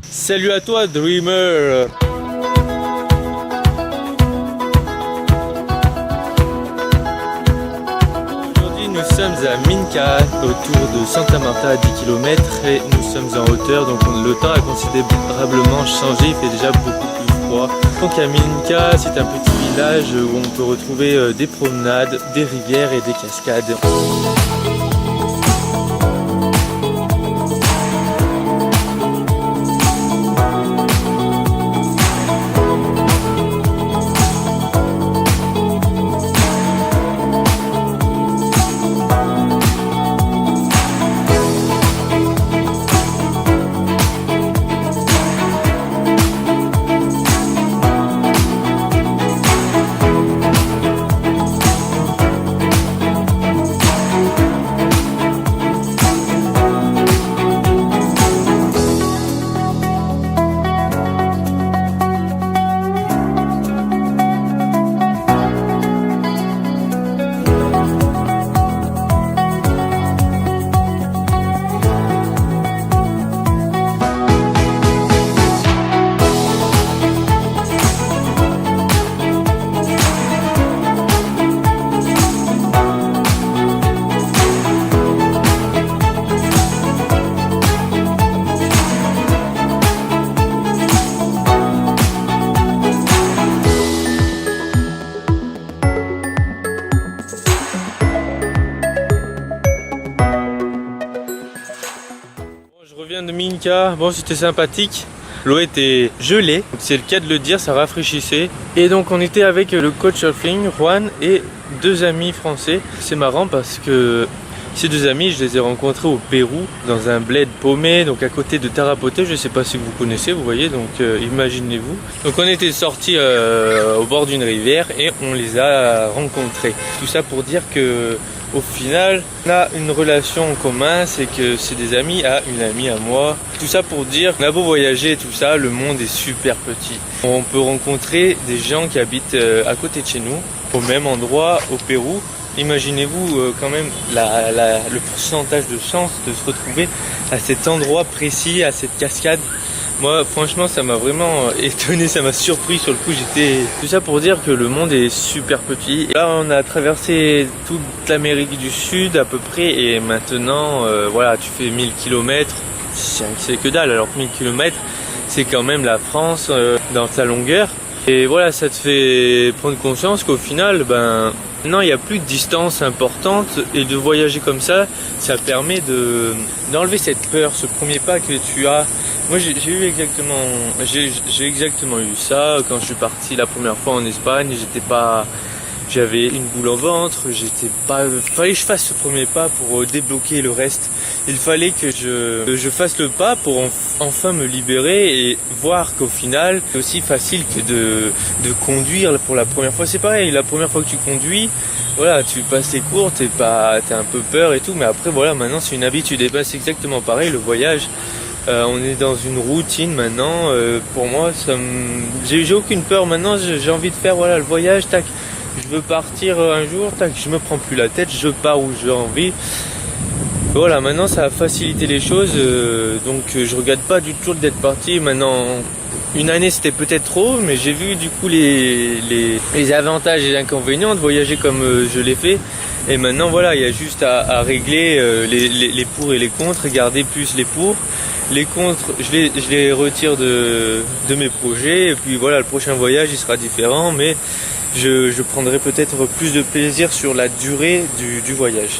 Salut à toi, Dreamer. Aujourd'hui, nous sommes à Minca, autour de Santa Marta à 10 km et nous sommes en hauteur, donc le temps a considérablement changé, il fait déjà beaucoup plus froid. Donc à Minca, c'est un petit village où on peut retrouver des promenades, des rivières et des cascades. Je reviens de Minca, bon c'était sympathique, l'eau était gelée, c'est le cas de le dire, ça rafraîchissait. Et donc on était avec le coach surfing, Juan, et deux amis français. C'est marrant parce que ces deux amis, je les ai rencontrés au Pérou, dans un bled paumé, donc à côté de Tarapote, je ne sais pas si vous connaissez, vous voyez, donc imaginez-vous. Donc on était sortis au bord d'une rivière et on les a rencontrés. Tout ça pour dire que au final, on a une relation en commun, c'est que c'est des amis à une amie à moi. Tout ça pour dire, on a beau voyager et tout ça, le monde est super petit. On peut rencontrer des gens qui habitent à côté de chez nous, au même endroit, au Pérou. Imaginez-vous quand même le pourcentage de chance de se retrouver à cet endroit précis, à cette cascade. Moi franchement ça m'a vraiment étonné, ça m'a surpris sur le coup, tout ça pour dire que le monde est super petit. Là on a traversé toute l'Amérique du Sud à peu près et maintenant voilà, tu fais 1000 km, c'est que dalle, alors que 1000 km c'est quand même la France dans sa longueur. Et voilà, ça te fait prendre conscience qu'au final, non, il n'y a plus de distance importante et de voyager comme ça permet d'enlever cette peur, ce premier pas que tu as. Moi j'ai exactement eu ça quand je suis parti la première fois en Espagne. J'avais une boule au ventre, fallait que je fasse ce premier pas pour débloquer le reste. Il fallait que je fasse le pas pour enfin me libérer et voir qu'au final, c'est aussi facile que de conduire pour la première fois. C'est pareil, la première fois que tu conduis, voilà, tu passes les cours, t'as un peu peur et tout, mais après voilà, maintenant c'est une habitude. Et c'est exactement pareil, le voyage. On est dans une routine maintenant. Pour moi, j'ai aucune peur maintenant. J'ai envie de faire le voyage, tac. Je veux partir un jour, tac, je me prends plus la tête, je pars où j'ai envie. Voilà, maintenant ça a facilité les choses, donc je regrette pas du tout d'être parti. Maintenant, une année c'était peut-être trop, mais j'ai vu du coup les avantages et les inconvénients de voyager comme je l'ai fait. Et maintenant voilà, il y a juste à régler les pour et les contre, garder plus les pour. Les contre, je les retire de mes projets, et puis voilà, le prochain voyage il sera différent, mais je prendrai peut-être plus de plaisir sur la durée du voyage.